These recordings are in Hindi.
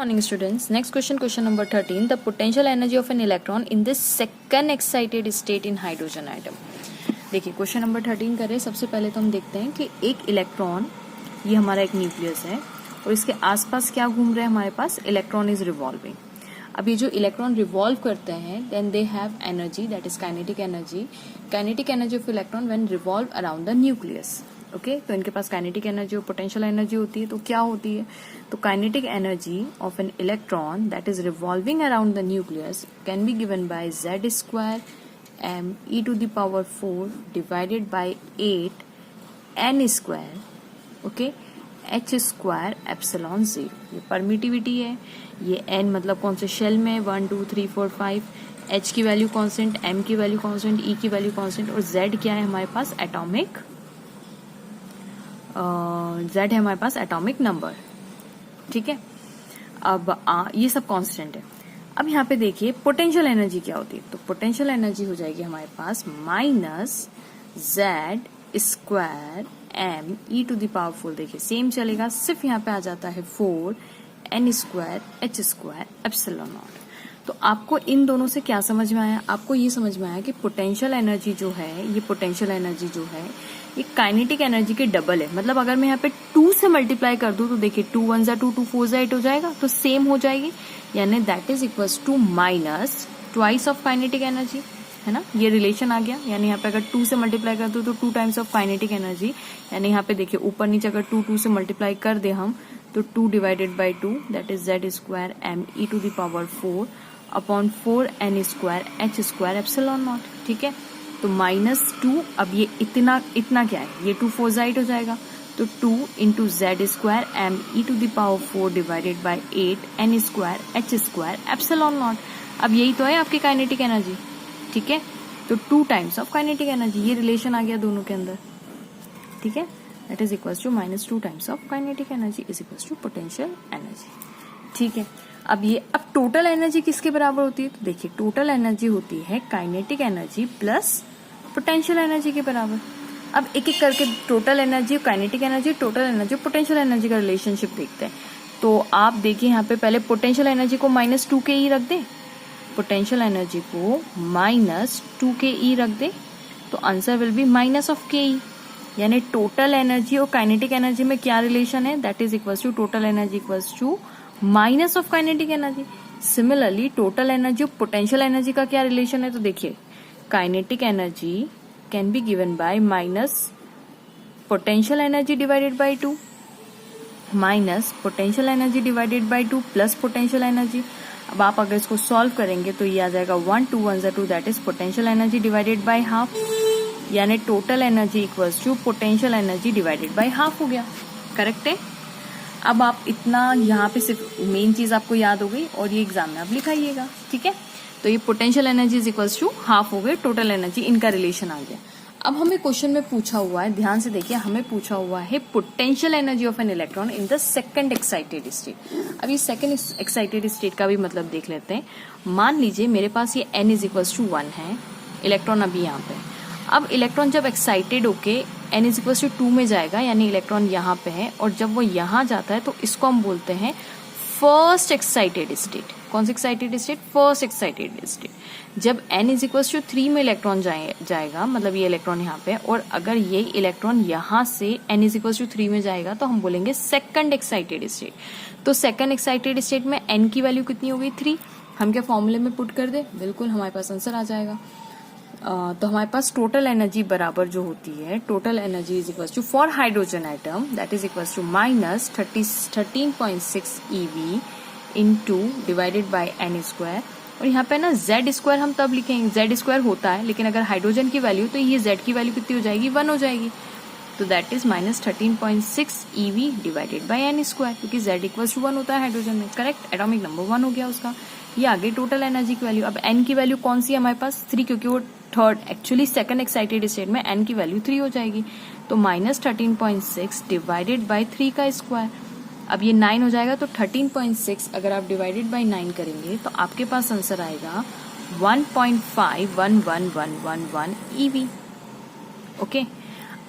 morning students. Next question number 13. The potential energy of an electron in this second excited state in hydrogen atom. देखिए क्वेश्चन नंबर 13 करें. सबसे पहले तो हम देखते हैं कि एक इलेक्ट्रॉन, ये हमारा एक न्यूक्लियस है और इसके आसपास क्या घूम रहा है हमारे पास, इलेक्ट्रॉन इज रिवॉल्विंग. अब ये जो इलेक्ट्रॉन रिवॉल्व करते हैं then they have energy, that is kinetic energy. Kinetic energy of electron when revolve around the nucleus. Okay, तो इनके पास काइनेटिक एनर्जी और पोटेंशियल एनर्जी होती है. तो क्या होती है, तो kinetic energy of an electron that is revolving around the nucleus can be given by z square m e to the power 4 divided by 8 n square, okay, h square epsilon 0. ये परमिटिविटी है. ये n मतलब कौन से शेल में, 1 2 3 4 5. h की वैल्यू कांस्टेंट, m की वैल्यू कांस्टेंट, e की वैल्यू कांस्टेंट और z क्या है हमारे पास, एटॉमिक z है हमारे पास एटॉमिक नंबर. ठीक है, अब ये सब कांस्टेंट है. अब यहाँ पे देखिए पोटेंशियल एनर्जी क्या होती है, तो पोटेंशियल एनर्जी हो जाएगी हमारे पास minus z square m e to the power 4. देखिए सेम चलेगा, सिर्फ यहाँ पे आ जाता है 4 n square h square epsilon not. तो आपको इन दोनों से क्या समझ में आया, आपको ये समझ में आया कि पोटेंशियल एनर्जी जो है, ये पोटेंशियल एनर्जी जो है ये काइनेटिक एनर्जी के डबल है. मतलब अगर मैं यहाँ पे 2 से मल्टीप्लाई कर दूं तो देखिए 2 1 जा 2 2 4 जा 8 हो जाएगा, तो सेम हो जाएगी. यानी that is equals to minus twice of kinetic energy, है ना. ये रिलेशन आ गया. यानी यहाँ पे अगर 2 से मल्टीप्लाई कर दो तो 2 टाइम्स ऑफ काइनेटिक एनर्जी. यानी यहाँ पे देखिए ऊपर नीचे अगर 2 2 से मल्टीप्लाई कर दे हम तो 2 divided by 2 that is z square m e to the power 4 upon 4 n square h square epsilon naught. ठीक है, तो -2. अब ये इतना क्या है, ये 2 4 8 हो जाएगा, तो 2 into z square m e to the power 4 divided by 8 n square h square epsilon naught. अब यही तो है आपकी काइनेटिक एनर्जी. ठीक है, तो 2 टाइम्स ऑफ काइनेटिक एनर्जी, ये रिलेशन आ गया दोनों के अंदर. ठीक है, that is equals to -2 times of kinetic energy is equals to potential energy. ठीक है, अब टोटल एनर्जी किसके बराबर होती है, तो देखिए टोटल एनर्जी होती है kinetic energy plus potential energy के बराबर. अब एक एक करके total energy, kinetic energy, total energy, potential energy का रिलेशनशिप देखते हैं. तो आप देखिए यहाँ पे पहले पोटेंशियल एनर्जी को -2 के ई रख दें, पोटेंशियल एनर्जी को -2 के ई रख दें, तो answer will be minus of K E. यानी टोटल एनर्जी और काइनेटिक एनर्जी में क्या रिलेशन है, that is equals to total energy equals to minus of kinetic energy. Similarly total energy और पोटेंशियल एनर्जी का क्या रिलेशन है, तो देखिए kinetic energy can be given by minus potential energy divided by 2 minus potential energy divided by 2 plus potential energy. अब आप अगर इसको सॉल्व करेंगे तो ये आ जाएगा 1 2 1 2 that is potential energy divided by half. यानी total energy equals to potential energy divided by half हो गया. करेक्ट है. अब आप इतना यहाँ पे सिर्फ मेन चीज आपको याद हो गई और ये एग्जाम में आप लिखाइएगा. ठीक है, तो ये potential energy is equals to half हो गए, टोटल एनर्जी, इनका रिलेशन आ गया. अब हमें क्वेश्चन में पूछा हुआ है, ध्यान से देखिए, हमें पूछा हुआ है potential energy of an electron in the second excited state. अब ये सेकंड एक्साइटेड स्टेट का भी मतलब देख लेते हैं. मान लीजिए मेरे पास ये n इज इक्वल्स टू 1 है, इलेक्ट्रॉन अभी यहाँ पे. अब इलेक्ट्रॉन जब एक्साइटेड होके n इज इक्वल्स टू 2 में जाएगा, यानी इलेक्ट्रॉन यहाँ पे है, और जब वो यहाँ जाता है तो इसको हम बोलते हैं फर्स्ट एक्साइटेड स्टेट. कौन सी excited state, first excited state. जब n इज इक्वल्स टू 3 में इलेक्ट्रॉन जाएगा, मतलब ये इलेक्ट्रॉन यहाँ पे, और अगर ये इलेक्ट्रॉन यहाँ से n इज इक्वल्स टू 3 में जाएगा तो हम बोलेंगे सेकंड एक्साइटेड स्टेट. तो सेकंड एक्साइटेड स्टेट में n की वैल्यू कितनी हो गई, 3. हम क्या फॉर्मूले में पुट कर दे, बिल्कुल हमारे पास आंसर आ जाएगा. तो हमारे पास टोटल एनर्जी बराबर जो होती है, total energy is equals to for hydrogen atom that is equals to minus 13.6 eV into divided by n square. और यहाँ पे ना z स्क्वायर हम तब लिखेंगे, z स्क्वायर होता है, लेकिन अगर हाइड्रोजन की वैल्यू, तो ये z की वैल्यू कितनी हो जाएगी, 1 हो जाएगी. तो that is minus 13.6 eV divided by n square, क्योंकि z इक्वल्स टू 1 होता है हाइड्रोजन में. करेक्ट, एटॉमिक नंबर 1 हो गया उसका. ये आगे टोटल एनर्जी की वैल्यू. अब n की वैल्यू कौन सी है हमारे पास, 3, क्योंकि वो third actually second excited state में n की वैल्यू 3 हो जाएगी. तो माइनस 13.6 डिवाइडेड बाय 3 का स्क्वायर. अब ये 9 हो जाएगा, तो 13.6 अगर आप डिवाइडेड बाय 9 करेंगे तो आपके पास आंसर आएगा 1.511111 eV. ओके,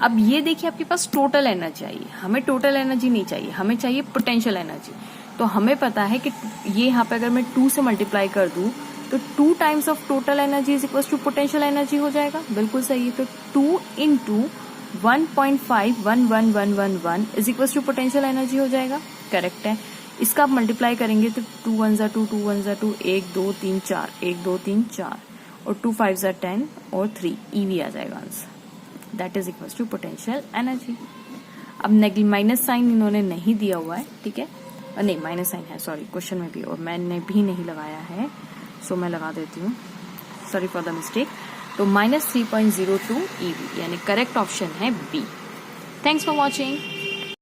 अब ये देखिए आपके पास टोटल एनर्जी आई. हमें टोटल एनर्जी नहीं चाहिए, हमें चाहिए पोटेंशियल एनर्जी. तो हमें पता है कि ये यहाँ पे अगर मैं 2 से मल्टीप्लाई कर दूं तो 2 times of total energy is equal to potential energy हो जाएगा। बिल्कुल सही है। तो 2 into 1.51111 is equal to potential energy हो जाएगा। करेक्ट है। इसका आप मल्टीप्लाई करेंगे तो 2 1 जा 2 2 1 जा 2 1 2 3 4 1 2 3 4 और 2 5 जा 10 और 3 ईवी आ जाएगा answer. That is equal to potential energy. अब माइनस साइन इन्होंने नहीं दिया हुआ है, ठीक है, नहीं माइनस साइन है, सॉरी क्वेश्चन में भी, और मैंने भी नहीं लगाया है, सो मैं लगा देती हूँ, सॉरी फॉर द मिस्टेक। तो -3.02 EV यानी करेक्ट ऑप्शन है बी। Thanks for watching.